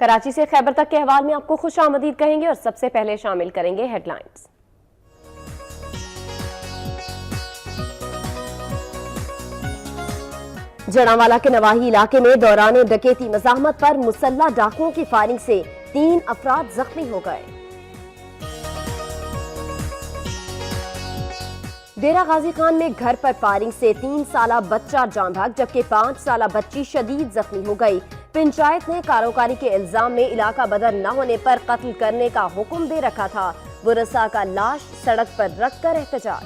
कराची से खैबर तक के अहवाल में आपको खुश आमदीद कहेंगे और सबसे पहले शामिल करेंगे हेडलाइंस। जड़ांवाला के नवाही इलाके में दौरान डकैती मज़ाहमत पर मुसल्लह डाकुओं की फायरिंग से 3 अफराद जख्मी हो गए। डेरा गाजी खान में घर पर फायरिंग से 3 साला बच्चा जान भाग जबकि 5 साला बच्ची शदीद जख्मी हो गई। पंचायत ने कारोकारी के इल्जाम में इलाका बदर न होने पर कत्ल करने का हुक्म दे रखा था। वरसा का लाश सड़क पर रखकर एहतजाज।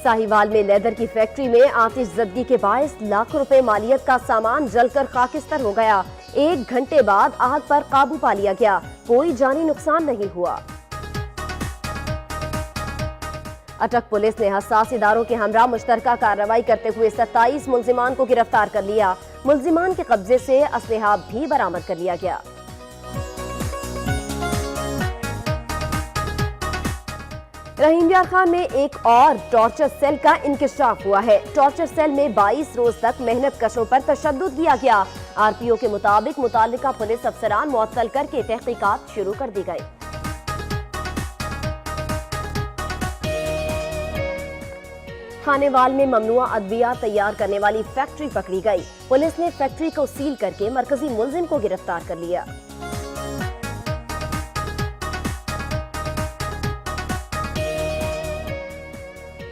साहिवाल में लेदर की फैक्ट्री में आतिशज़दगी के बायस लाखों रुपए मालियत का सामान जलकर खाकिस्तर हो गया। 1 घंटे बाद आग पर काबू पा लिया गया। कोई जानी नुकसान नहीं हुआ। अटक पुलिस ने हसास इदारों के हमरा मुश्तरका कार्रवाई करते हुए 27 मुल्जिमान को गिरफ्तार कर लिया। मुल्जिमान के कब्जे से असलहा भी बरामद कर लिया गया। रहीम यार खान में एक और टॉर्चर सेल का इंकशाफ हुआ है। टॉर्चर सेल में 22 रोज तक मेहनत कशों पर तशद्दुद किया गया। आरपीओ के मुताबिक मुतालिका पुलिस अफसरान मुअत्तल करके तहकीकात शुरू कर दी गई। खानेवाल में ममनुआ अद्विया तैयार करने वाली फैक्ट्री पकड़ी गई। पुलिस ने फैक्ट्री को सील करके मरकजी मुल्जिम को गिरफ्तार कर लिया।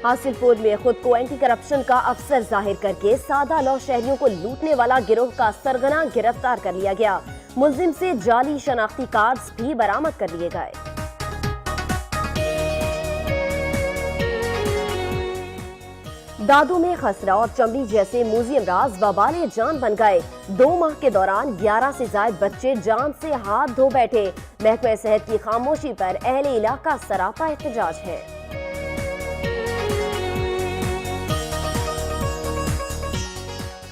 हासिलपुर में खुद को एंटी करप्शन का अफसर जाहिर करके सादा लौ शहरियों को लूटने वाला गिरोह का सरगना गिरफ्तार कर लिया गया। मुल्जिम से जाली शनाख्ती कार्ड्स भी बरामद कर लिए गए। दादू में खसरा और चमड़ी जैसे म्यूजियम राज वबाले जान बन गए। 2 माह के दौरान 11 से ज्यादा बच्चे जान से हाथ धो बैठे। महकमे सेहत की खामोशी पर अहले इलाका सरापा एहतजाज है।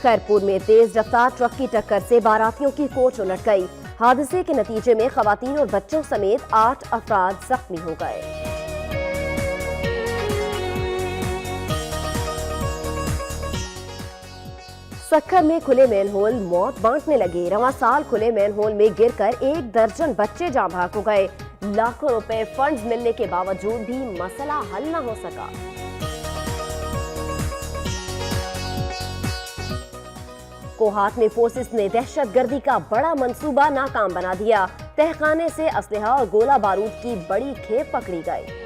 खैरपुर में तेज रफ्तार ट्रक की टक्कर से बारातियों की कोच उलट गई। हादसे के नतीजे में खवातीन और बच्चों समेत 8 अफराद जख्मी हो गए। सक्खर में खुले मैनहोल मौत बांटने लगे। रवां साल खुले मैनहोल में गिरकर 1 दर्जन बच्चे जाँ भाग हो गए। लाखों रुपए फंड्स मिलने के बावजूद भी मसला हल न हो सका। कोहात में फोर्सेस ने दहशतगर्दी का बड़ा मंसूबा नाकाम बना दिया। तहखाने से असलहा और गोला बारूद की बड़ी खेप पकड़ी गई।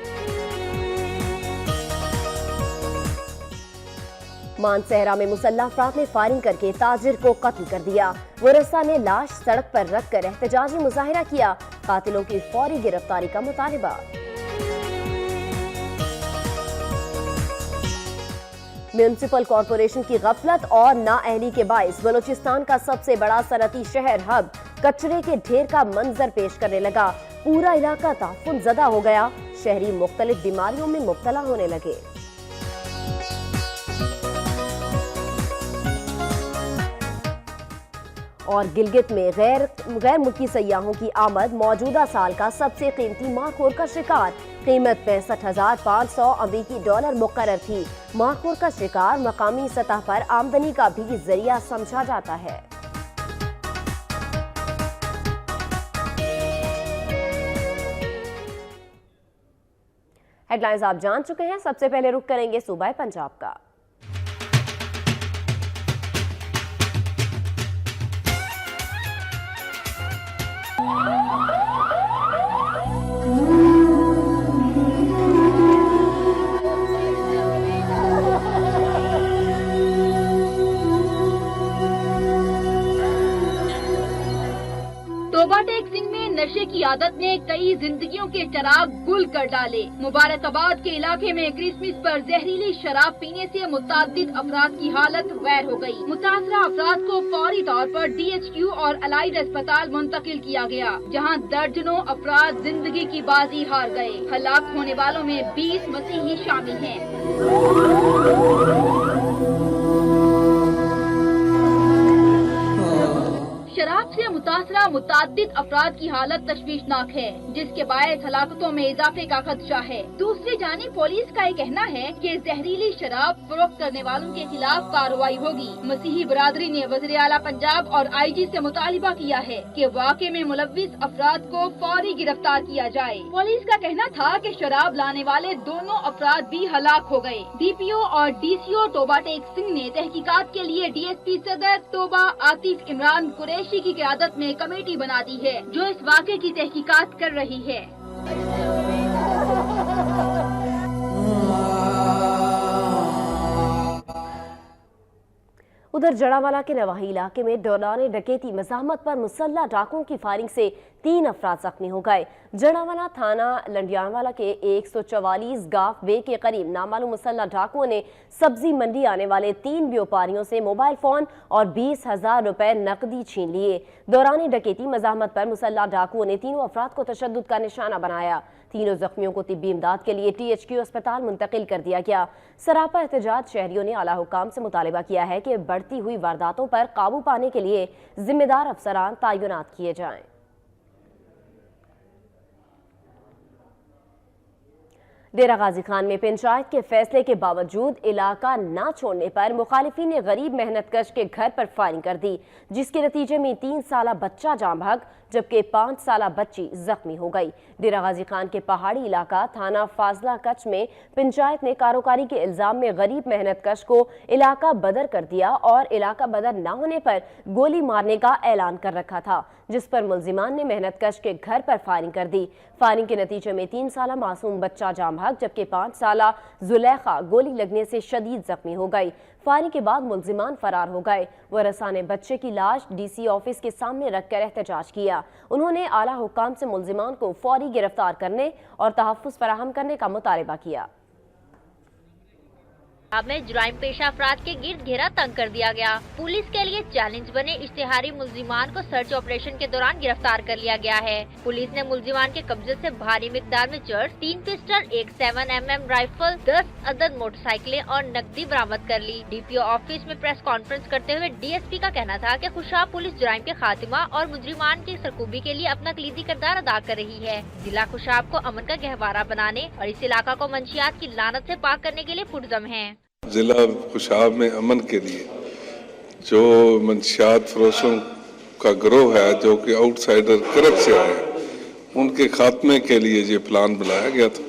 मानसहरा में मुसल्लह अफराद ने फायरिंग करके ताजिर को कत्ल कर दिया। वरसा ने लाश सड़क पर रखकर एहतजाजी मुजाहिरा किया। कातिलों की फौरी गिरफ्तारी का मुतालबा। म्यूनिसिपल कॉरपोरेशन की गफलत और नाअहली के बाइस बलूचिस्तान का सबसे बड़ा सनती शहर हब कचरे के ढेर का मंजर पेश करने लगा। पूरा इलाका ताफुन ज़दा हो गया। शहरी मुख्तलिफ बीमारियों में मुब्तला होने लगे। और गिलगित में गैर मुल्की सयाहों की आमद मौजूदा साल का सबसे कीमती माखोर का शिकार। कीमत 65,500 अमरीकी डॉलर मुकर्रर थी। माखोर का शिकार मकामी सतह पर आमदनी का भी जरिया समझा जाता है। हेडलाइंस आप जान चुके हैं। सबसे पहले रुख करेंगे सूबा पंजाब का। तोबा टेक सिंह में नशे की आदत ने कई जिंदगियों के चराग गुल कर डाले। मुबारकाबाद के इलाके में क्रिसमस पर जहरीली शराब पीने से मुतादिद अफराद की हालत गैर हो गई। मुतासरा अफराद को फौरी तौर पर DHQ और अलाइड अस्पताल मुंतकिल किया गया, जहां दर्जनों अफराद जिंदगी की बाजी हार गए। हलाक होने वालों में 20 मसीही शामिल हैं। शराब से मुतासरा تنہا متعدد افراد کی حالت تشویشناک ہے، جس کے باعث ہلاکتوں میں اضافے کا خدشہ ہے۔ دوسری جانب پولیس کا یہ کہنا ہے کہ زہریلی شراب فروخت کرنے والوں کے خلاف کارروائی ہوگی۔ مسیحی برادری نے وزیر اعلیٰ پنجاب اور IG سے مطالبہ کیا ہے کہ واقعے میں ملوث افراد کو فوری گرفتار کیا جائے۔ پولیس کا کہنا تھا کہ شراب لانے والے دونوں افراد بھی ہلاک ہو گئے۔ DPO اور DCO توبہ ٹیک سنگھ نے تحقیقات کے لیے DSP صدر توبہ عاطف عمران قریشی کی قیادت میں کمیٹی بنا دی ہے، جو اس واقعے کی تحقیقات کر رہی ہے۔ ادھر جڑاوالا کے نواحی علاقے میں دوران ڈکیتی مزاحمت پر مسلح ڈاکوؤں کی فائرنگ سے 3 افراد زخمی ہو گئے۔ جڑاوالا تھانہ لنڈیانوالا کے 144 گاف وے کے قریب نامعلوم مسلح ڈاکوؤں نے سبزی منڈی آنے والے 3 بیوپاریوں سے موبائل فون اور 20,000 روپے نقدی چھین لیے۔ دوران ڈکیتی مزاحمت پر مسلح ڈاکوؤں نے تینوں افراد کو تشدد کا نشانہ بنایا۔ تینوں زخمیوں کو طبی امداد کے لیے THQ اسپتال منتقل کر دیا گیا۔ سراپا احتجاج شہریوں نے اعلیٰ حکام سے مطالبہ کیا ہے کہ بڑھتی ہوئی وارداتوں پر قابو پانے کے لیے ذمہ دار افسران تعینات کیے جائیں۔ ڈیرہ غازی خان میں پنچایت کے فیصلے کے باوجود علاقہ نہ چھوڑنے پر مخالفین نے غریب محنت کش کے گھر پر فائرنگ کر دی، جس کے نتیجے میں 3 سالہ بچہ جاں بھاگ جبکہ 5 سالہ بچی زخمی ہو گئی۔ ڈیرہ غازی خان کے پہاڑی علاقہ تھانہ فاضلہ کچ میں پنچایت نے کاروکاری کے الزام میں غریب محنت کش کو علاقہ بدر کر دیا اور علاقہ بدر نہ ہونے پر گولی مارنے کا اعلان کر رکھا تھا، جس پر ملزمان نے محنت کش کے گھر پر فائرنگ کر دی۔ فائرنگ کے نتیجے میں 3 سالہ معصوم بچہ جاں بھاگ جبکہ 5 سالہ زلیخا گولی لگنے سے شدید زخمی ہو گئی۔ فائرنگ کے بعد ملزمان فرار ہو گئے۔ ورثاء نے بچے کی لاش DC آفس کے سامنے رکھ کر احتجاج کیا۔ انہوں نے اعلیٰ حکام سے ملزمان کو فوری گرفتار کرنے اور تحفظ فراہم کرنے کا مطالبہ کیا۔ اب میں جرائم پیشہ افراد کے گرد گھیرا تنگ کر دیا گیا۔ پولیس کے لیے چیلنج بنے اشتہاری ملزمان کو سرچ آپریشن کے دوران گرفتار کر لیا گیا ہے۔ پولیس نے ملزمان کے قبضے سے بھاری مقدار میں چرس، 3 پسٹل، ایک 7mm رائفل، 10 عدد موٹر سائیکلیں اور نقدی برآمد کر لی۔ DPO آفس میں پریس کانفرنس کرتے ہوئے DSP کا کہنا تھا کہ خوشاب پولیس جرائم کے خاتمہ اور مجرمان کی سرکوبی کے لیے اپنا کلیدی کردار ادا کر رہی ہے۔ ضلع خوشاب کو امن کا گہوارہ بنانے اور اس علاقہ کو منشیات کی لعنت سے پاک کرنے کے لیے پرعزم ہے۔ ضلع خوشاب میں امن کے لیے جو منشیات فروشوں کا گروہ ہے جو کہ آؤٹ سائڈر کرک سے آئے ان کے خاتمے کے لیے یہ پلان بنایا گیا تھا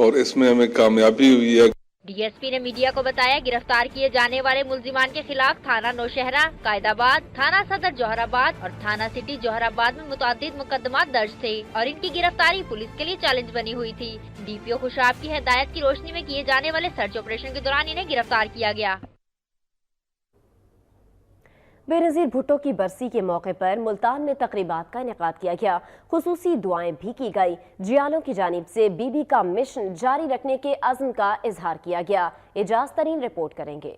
اور اس میں ہمیں کامیابی ہوئی ہے۔ DSP نے میڈیا کو بتایا گرفتار کیے جانے والے ملزمان کے خلاف تھانہ نوشہرہ، قائد آباد، تھانہ صدر جوہر آباد اور تھانہ سٹی جوہر آباد میں متعدد مقدمات درج تھے اور ان کی گرفتاری پولیس کے لیے چیلنج بنی ہوئی تھی۔ DPO خوشاب کی ہدایت کی روشنی میں کیے جانے والے سرچ آپریشن کے دوران انہیں گرفتار کیا گیا۔ بے نظیر بھٹو کی برسی کے موقع پر ملتان میں تقریبات کا انعقاد کیا گیا، خصوصی دعائیں بھی کی گئی۔ جیالوں کی جانب سے بی کا مشن جاری رکھنے کے عزم کا اظہار کیا گیا۔ اعجاز ترین رپورٹ کریں گے۔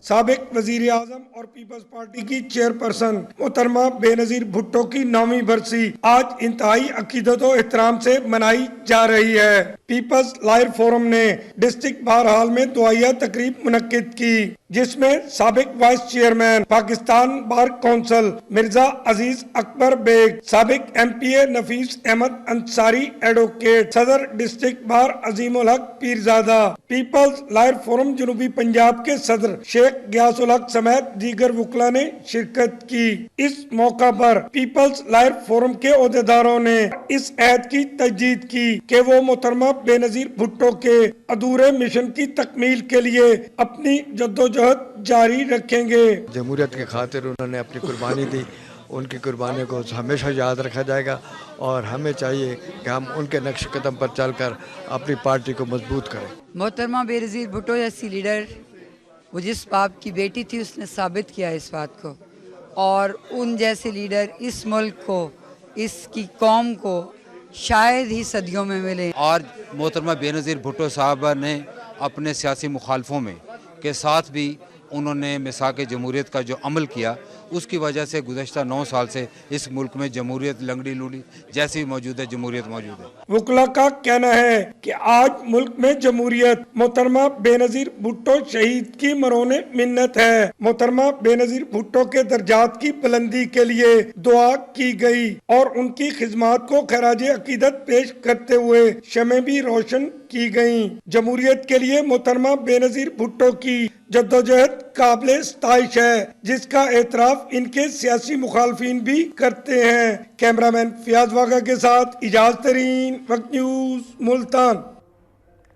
سابق وزیر اعظم اور پیپلز پارٹی کی چیئرپرسن محترمہ بے نظیر بھٹو کی 9ویں برسی آج انتہائی عقیدت و احترام سے منائی جا رہی ہے۔ پیپلز لائر فورم نے ڈسٹرکٹ بار ہال میں دعائیہ تقریب منعقد کی، جس میں سابق vice chairman Pakistan bar council Mirza Aziz Akbar Baig, سابق MPA نفیس احمد انصاری ایڈوکیٹ، صدر district bar Azeem ul Haq Pirzada, Peoples lawyer forum جنوبی پنجاب کے صدر شیخ غیاث الحق سمیت دیگر وکلا نے شرکت کی۔ اس موقع پر پیپلز لائر فورم کے عہدیداروں نے اس عہد کی تجدید کی کہ وہ محترمہ بے نظیر بھٹو کے ادھورے مشن کی تکمیل کے لیے اپنی جدوجہد جاری رکھیں گے۔ جمہوریت کی خاطر انہوں نے اپنی قربانی دی، ان کی قربانی کو ہمیشہ یاد رکھا جائے گا اور ہمیں چاہیے کہ ہم ان کے نقش قدم پر چل کر اپنی پارٹی کو مضبوط کریں۔ محترمہ بے نظیر بھٹو جیسی لیڈر، وہ جس باپ کی بیٹی تھی اس نے ثابت کیا اس بات کو، اور ان جیسے لیڈر اس ملک کو، اس کی قوم کو شاید ہی صدیوں میں ملے۔ آج محترمہ بے نظیر بھٹو صاحبہ نے اپنے سیاسی مخالفوں میں کے ساتھ بھی उन्होंने मिसाक जमहूरियत का जो अमल किया, उसकी वजह से गुज़श्ता 9 साल से इस मुल्क में जमहूरियत लंगड़ी लूड़ी जैसी मौजूद है, जमहूरियत मौजूद है। वकला का कहना है कि आज मुल्क में जमहूरियत मोहतरमा बेनजीर भुट्टो शहीद की मरोने मिन्नत है। मोहतरमा बेनजीर भुट्टो के दर्जात की बुलंदी के लिए दुआ की गई और उनकी खिदमत को खराज अकीदत पेश करते हुए शमें भी रोशन की गयी। जमहूरियत के लिए मोहतरमा बेनजीर भुट्टो की जद्दोजहद काबिल सताइश है, जिसका एतराफ इनके सियासी मुखालफिन भी करते हैं। कैमरामैन फियाज वागा के साथ इजाज तरीन, वक्त न्यूज, मुल्तान।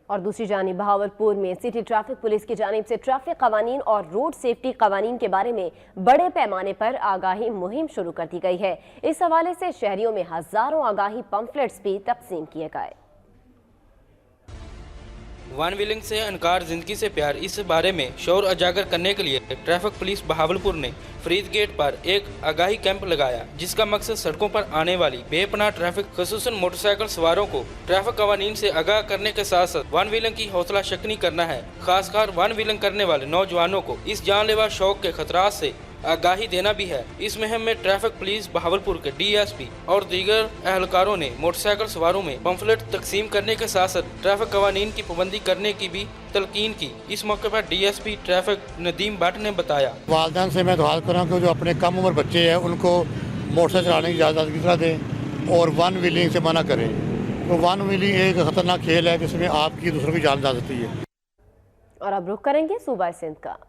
और दूसरी जानिब बहावलपुर में सिटी ट्रैफिक पुलिस की जानिब से ट्रैफिक कवानीन और रोड सेफ्टी कवानीन के बारे में बड़े पैमाने पर आगाही मुहिम शुरू कर दी गई है। इस हवाले से शहरियों में हजारों आगाही पंफलेट्स भी तकसीम किए गए। वन व्हीलिंग से इनकार, जिंदगी से प्यार, इस बारे में शोर उजागर करने के लिए ट्रैफिक पुलिस बहावलपुर ने फरीद गेट पर एक आगाही कैंप लगाया, जिसका मकसद सड़कों पर आने वाली बेपनाह ट्रैफिक खुसूसन मोटरसाइकिल सवारों को ट्रैफिक कवानीन से आगाह करने के साथ साथ वन व्हीलिंग की हौसला शक्नी करना है। खासकर वन व्हीलिंग करने वाले नौजवानों को इस जानलेवा शौक के खतरात से आगाही देना भी है। इस मुहिम में ट्रैफिक पुलिस बहावलपुर के डीएसपी और दीगर एहलकारों ने मोटरसाइकिल सवारों में पंफलेट तकसीम करने के साथ साथ ट्रैफिक कवानीन की पाबंदी करने की भी तलकीन की। इस मौके पर डीएसपी ट्रैफिक नदीम भट्ट ने बताया, वालिदैन से मैं दुआ करूँ कि जो अपने कम उम्र बच्चे हैं उनको मोटरसाइकिल चलाने की इजाज़त किस तरह दें और वन व्हीलिंग से मना करें। तो वन व्हीलिंग एक खतरनाक खेल है जिसमें आपकी दूसरों की जान जा सकती है। और अब रुख करेंगे सूबा सिंध का।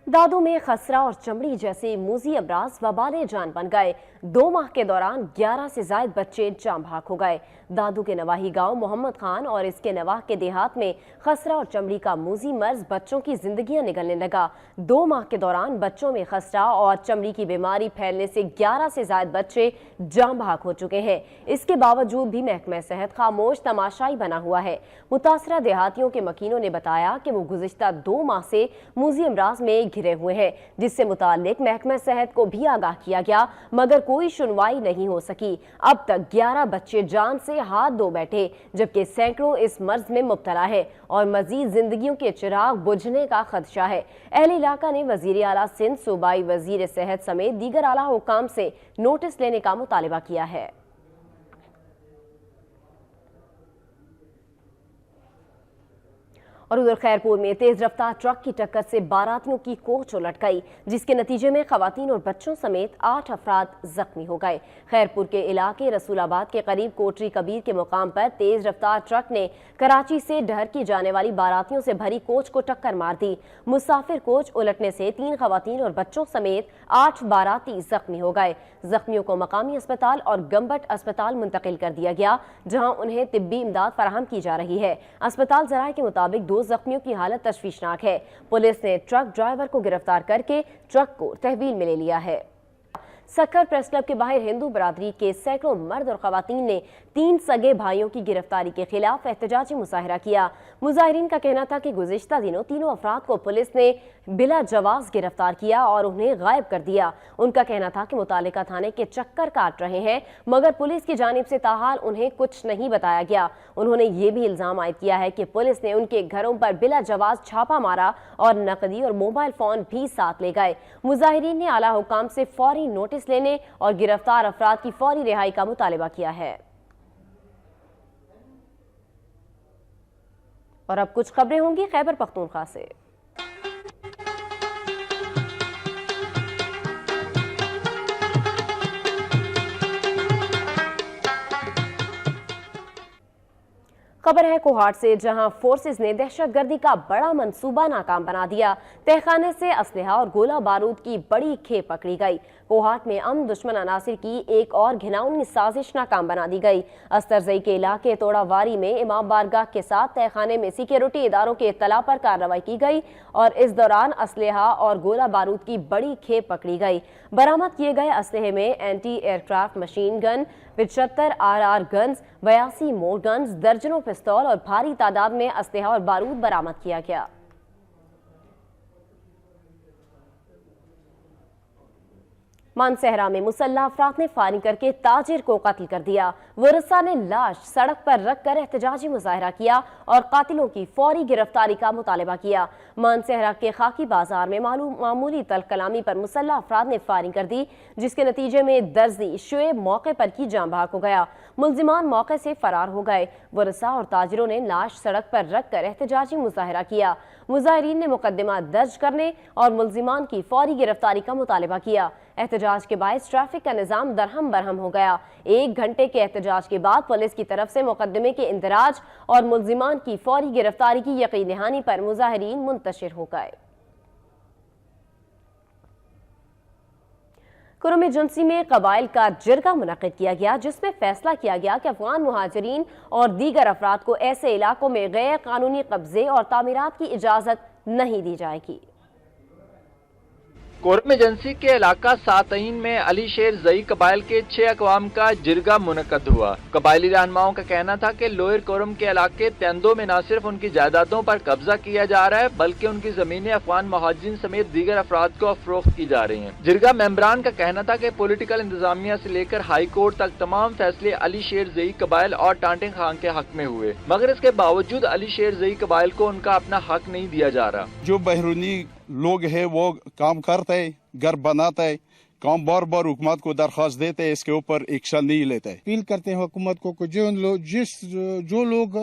दादू में खसरा और चमड़ी जैसे मूजी अमराज वबाले जान बन गए। 2 माह के दौरान 11 से ज्यादा बच्चे जाम भाग हो गए। दादू के नवाही गांव मोहम्मद खान और इसके नवाह के देहात में खसरा और चमड़ी का मूजी मर्ज बच्चों की जिंदगियां निगलने लगा। 2 माह के दौरान बच्चों में खसरा और चमड़ी की बीमारी फैलने से 11 से ज्यादा बच्चे जाम भाग हो चुके हैं। इसके बावजूद भी महकमा सेहत खामोश तमाशाई बना हुआ है। मुतासरा देहातियों के मकीनों ने बताया कि वो गुज़िश्ता 2 माह से मूजी अमराज में घिरे हुए हैं, जिससे मुताल्लिक महकमा सेहत को भी आगाह किया गया, मगर कोई सुनवाई नहीं हो सकी। अब तक 11 बच्चे जान से हाथ धो बैठे, जबकि सैकड़ों इस मर्ज में मुब्तला है और मजीद जिंदगियों के चिराग बुझने का खदशा है। अहले इलाका ने वजीर आला सिंध, सूबाई वजीर सेहत समेत दीगर आला हुकाम से नोटिस लेने का मुतालिबा किया है। और उधर खैरपुर में तेज रफ्तार ट्रक की टक्कर से बारातियों की कोच उलट गई, जिसके नतीजे में खवातीन और बच्चों समेत 8 अफराद जख्मी हो गए। खैरपुर के इलाके रसूलाबाद के करीब कोटरी कबीर के मुकाम पर तेज रफ्तार ट्रक ने कराची से डहर की जाने वाली बारातियों से भरी कोच को टक्कर मार दी। मुसाफिर कोच उलटने से 3 खवातीन और बच्चों समेत 8 बाराती जख्मी हो गए। जख्मियों को मकामी अस्पताल और गंबट अस्पताल मुंतकिल कर दिया गया, जहां उन्हें तिब्बी इमदाद फराहम की जा रही है। अस्पताल जराये के मुताबिक 2 जख्मियों की हालत तशवीशनाक है। पुलिस ने ट्रक ड्राइवर को गिरफ्तार करके ट्रक को तहवील में ले लिया है। सक्खर प्रेस क्लब के बाहर हिंदू बरादरी के सैकड़ों मर्द और खवातीन ने 3 सगे भाइयों की गिरफ्तारी के खिलाफ एहतजाजी मुजाहिरा किया। मुजाहिरीन का कहना था कि गुज़िश्ता दिनों तीनों अफराद को पुलिस ने बिला जवाज गिरफ्तार किया और उन्हें गायब कर दिया। उनका कहना था कि मुतालिका थाने के चक्कर काट रहे हैं, मगर पुलिस की जानिब से ताहाल उन्हें कुछ नहीं बताया गया। उन्होंने ये भी इल्जाम आयद किया है कि पुलिस ने उनके घरों पर बिला जवाज छापा मारा और नकदी और मोबाइल फोन भी साथ ले गए। मुजाहिरीन ने आला हुकाम से फौरी नोटिस लेने और गिरफ्तार अफराद की फौरी रिहाई का मुतालिबा किया है। और अब कुछ खबरें होंगी खैबर पख्तूनख्वा से। खबर है कोहाट से, जहां फोर्सेस ने दहशतगर्दी का बड़ा मंसूबा नाकाम बना दिया। तहखाने से असलहा और गोला बारूद की बड़ी खेप पकड़ी गई। कोहाट में अमन दुश्मन अनासिर की एक और घिनौनी साजिश नाकाम बना दी गई। अस्तरजई के इलाके तोड़ावारी में इमाम बारगाह के साथ तहखाने में सिक्योरिटी इदारों के इत्तला पर कार्रवाई की गई और इस दौरान असलहा और गोला बारूद की बड़ी खेप पकड़ी गई। बरामद किए गए असलहे में anti aircraft machine gun, 75 RR guns, 82 मोर गन्स, दर्जनों पिस्तौल और भारी तादाद में असलहा और बारूद बरामद किया गया। मानसहरा में मुसल्लह अफराद ने फायरिंग करके ताजिर को कत्ल कर दिया। वरसा ने लाश सड़क पर रखकर एहतजाजी मुजाहरा किया और कातिलों की फौरी गिरफ्तारी का मुतालबा किया। मानसहरा के खाकी बाजार में मामूली तलकलामी पर मुसल्लह अफराद ने फायरिंग कर दी, जिसके नतीजे में दर्जी शुएब मौके पर की जान बहक हो गया। मुलजिमान मौके से फरार हो गए। वरसा और ताजिरों ने लाश सड़क पर रखकर एहतजाजी मुजाहरा किया। मुजाहिरीन ने मुकदमा दर्ज करने और मुलजिमान की फौरी गिरफ्तारी का मुतालबा किया। एहतजाज के बायस ट्रैफिक का निजाम दरहम बरहम हो गया। 1 घंटे के एहतजाज के बाद पुलिस की तरफ से मुकदमे के इंदराज और मुलजिमान की फौरी गिरफ्तारी की यकीन दहानी पर मुजाहिरीन मुंतशिर हो गए। कुरुम एजेंसी में कबाइल का जिरगा मुनक्किद किया गया, जिसमें फैसला किया गया कि अफगान मुहाजिरीन और दीगर अफराद को ऐसे इलाकों में गैर कानूनी कब्जे और तामीरात की इजाजत नहीं दी जाएगी। कुरुम एजेंसी के इलाका सातईन में अली शेर जई कबाइल के 6 अक़वाम का जिरगा मुनक्कद हुआ। कबायली रहनुमाओं का कहना था कि लोअर कुरुम के इलाके तेंदो में न सिर्फ उनकी जायदादों पर कब्जा किया जा रहा है, बल्कि उनकी जमीनें अफगान मुहाजिरीन समेत दीगर अफराद को फरोख्त की जा रही हैं। जिरगा मेंबरान का कहना था कि पॉलिटिकल इंतजामिया से लेकर हाई कोर्ट तक तमाम फैसले अली शेर जई कबाइल और टांटिंग खान के हक में हुए, मगर इसके बावजूद अली शेर जई कबाइल को उनका अपना हक नहीं दिया जा रहा। जो बहरूनी लोग हैं वो काम करते हैं, घर बनाते हैं, काम बार बार हुकूमत को दरख्वास्त देते हैं, इसके ऊपर एक्शन नहीं लेते। अपील करते हैं हुकूमत को जो लोग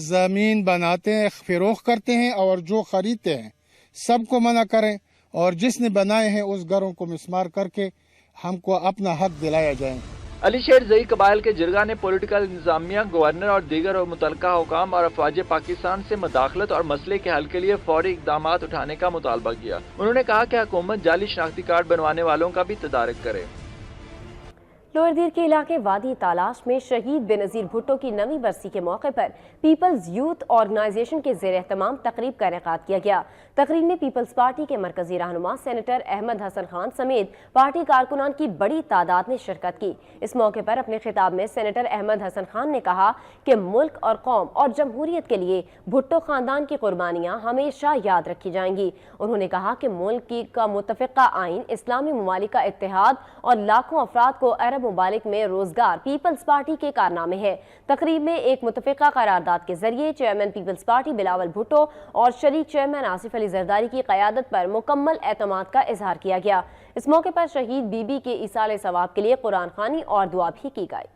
जमीन बनाते हैं, फरोख्त करते हैं और जो खरीदते हैं, सबको मना करें और जिसने बनाए हैं उस घरों को मिसमार करके हमको अपना हक दिलाया जाए। अली शेर जई कबाइल के जिरगा ने पॉलिटिकल इंतजामिया, गवर्नर और दीगर मुतलका हुकाम और अफवाज पाकिस्तान से मदाखलत और मसले के हल के लिए फौरी इकदाम उठाने का मुतालबा किया। उन्होंने कहा कि हुकूमत जाली शनाख्ती कार्ड बनवाने वालों का भी तदारक करे। लोअर दीर के इलाके वादी तालाश में शहीद बेनजीर भुट्टो की 9वीं बरसी के मौके पर पीपल्स यूथ ऑर्गेनाइजेशन के ज़ेर एहतमाम तकरीब का इनेकाद किया गया। तकरीब में पीपल्स पार्टी के मरकजी रहनुमा सेनेटर अहमद हसन खान समेत पार्टी कारकुनान की बड़ी तादाद ने शिरकत की। इस मौके पर अपने खिताब में सेनेटर अहमद हसन खान ने कहा कि मुल्क और कौम और जमहूरियत के लिए भुट्टो खानदान की कुर्बानियाँ हमेशा याद रखी जाएंगी। उन्होंने कहा कि मुल्क का मुतफ़िक़ा आइन, इस्लामी ममालिक का इत्तेहाद और लाखों अफराद को अरब मुमालिक में रोजगार पीपल्स पार्टी के कारनामे हैं। तकरीब में एक मुतफ़िक़ा करारदाद के जरिए चेयरमैन पीपल्स पार्टी बिलावल भुट्टो और शरीक चेयरमैन आसिफ अली जरदारी की क़यादत पर मुकम्मल एतमाद का इजहार किया गया। इस मौके पर शहीद बीबी के ईसाले सवाब के लिए कुरान खानी और दुआ भी की गई।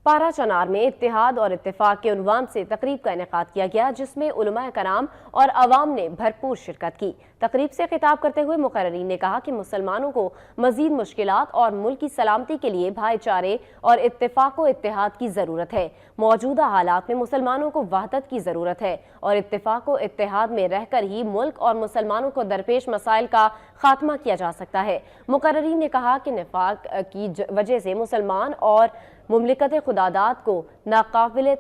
पारा चनार में इत्तेहाद और इत्तेफाक के उन्वान से तकरीब का इनेकाद किया गया, जिसमें उलमाए कराम और अवाम ने भरपूर शिरकत की। तकरीब से खिताब करते हुए मुकर्ररीन ने कहा कि मुसलमानों को मजीद मुश्किलात और मुल्क की सलामती के लिए भाईचारे और इत्तेफाक व इत्तेहाद की ज़रूरत है। मौजूदा हालात में मुसलमानों को वहदत की ज़रूरत है और इत्तेफाक व इत्तेहाद में रहकर ही मुल्क और मुसलमानों को दरपेश मसाइल का खात्मा किया जा सकता है। मुकर्ररीन ने कहा कि निफाक की वजह से मुसलमान और मुमलिकत खुदादात को नाकाबिल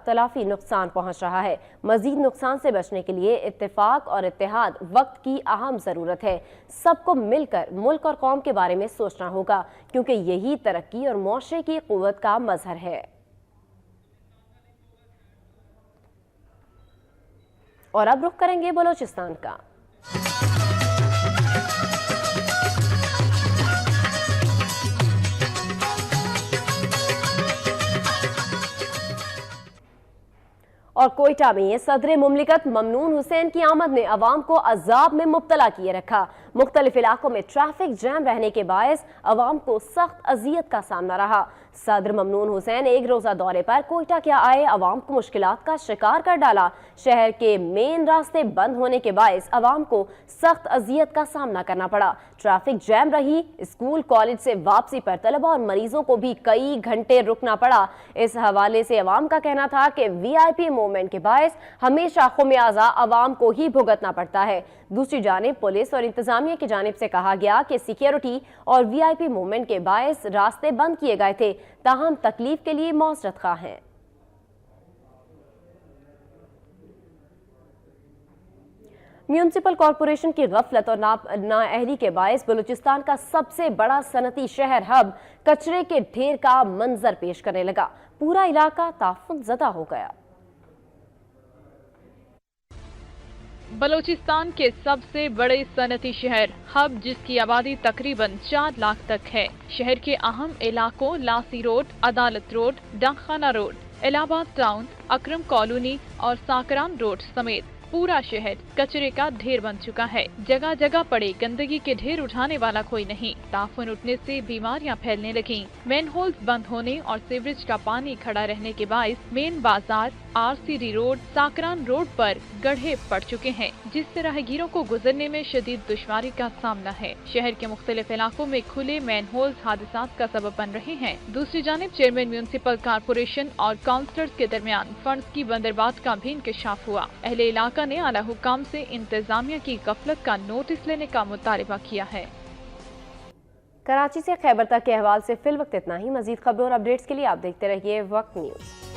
तलाफी नुकसान पहुँच रहा है। मजीद नुकसान से बचने के लिए इत्तेफाक और इत्तेहाद वक्त की अहम ज़रूरत है। सबको मिलकर मुल्क और कौम के बारे में सोचना होगा, क्योंकि यही तरक्की और मुआशरे की क़ुव्वत का मज़हर है। और अब रुख करेंगे बलोचिस्तान का। और कोयटा में सदर मुमलिकत ममनून हुसैन की आमद ने अवाम को अजाब में मुब्तला किए रखा। मुख्तलिफ इलाकों में ट्रैफिक जैम रहने के बायस अवाम को सख्त अजियत का सामना रहा। सदर ममनून हुसैन एक रोजा दौरे पर कोयटा के आए अवाम को मुश्किलात का शिकार कर डाला। शहर के मेन रास्ते बंद होने के बायस अवाम को सख्त अजियत का सामना करना पड़ा। ट्रैफिक जैम रही। स्कूल कॉलेज से वापसी पर तलबा और मरीजों को भी कई घंटे रुकना पड़ा। इस हवाले से अवाम का कहना था कि VIP मूवमेंट के बायस हमेशा खुमियाजा अवाम को ही भुगतना पड़ता है। दूसरी जानिब पुलिस और इंतजामिया की जानिब से कहा गया कि सिक्योरिटी और VIP मूवमेंट के बायस रास्ते बंद किए गए थे, ताहम तकलीफ के लिए मौजरत खा हैं। म्यूनिसिपल कॉरपोरेशन की गफलत और नाअहली के बायस बलूचिस्तान का सबसे बड़ा सनती शहर हब कचरे के ढेर का मंजर पेश करने लगा। पूरा इलाका ताफुन ज़दा हो गया। बलूचिस्तान के सबसे बड़े सनती शहर हब, जिसकी आबादी तकरीबन 4 लाख तक है। शहर के अहम इलाकों लासी रोड, अदालत रोड, डाकखाना रोड, इलाहाबाद टाउन, अकरम कॉलोनी और साकरान रोड समेत पूरा शहर कचरे का ढेर बन चुका है। जगह जगह पड़े गंदगी के ढेर उठाने वाला कोई नहीं। ताफून उठने से बीमारियां फैलने लगीं। मेन होल्स बंद होने और सीवरेज का पानी खड़ा रहने के बायस मेन बाजार, आरसीडी रोड, साकरान रोड पर गड्ढे पड़ चुके हैं, जिससे राहगीरों को गुजरने में शदीद दुश्वारी का सामना है। शहर के मुख्तलिफ इलाकों में खुले मेन होल्स हादसात का सबब बन रहे हैं। दूसरी जानिब चेयरमैन म्यूनिसिपल कॉर्पोरेशन और काउंसलर्स के दरमियान फंड्स की बंदरबात का भी इंकशाफ हुआ। अहले इलाका ने आला हुकाम से इंतजामिया की गफलत का नोटिस लेने का मुतालबा किया है। कराची से खैबर तक के अहवाल से फिल वक्त इतना ही। मजीद खबरों और अपडेट्स के लिए आप देखते रहिए वक्त न्यूज।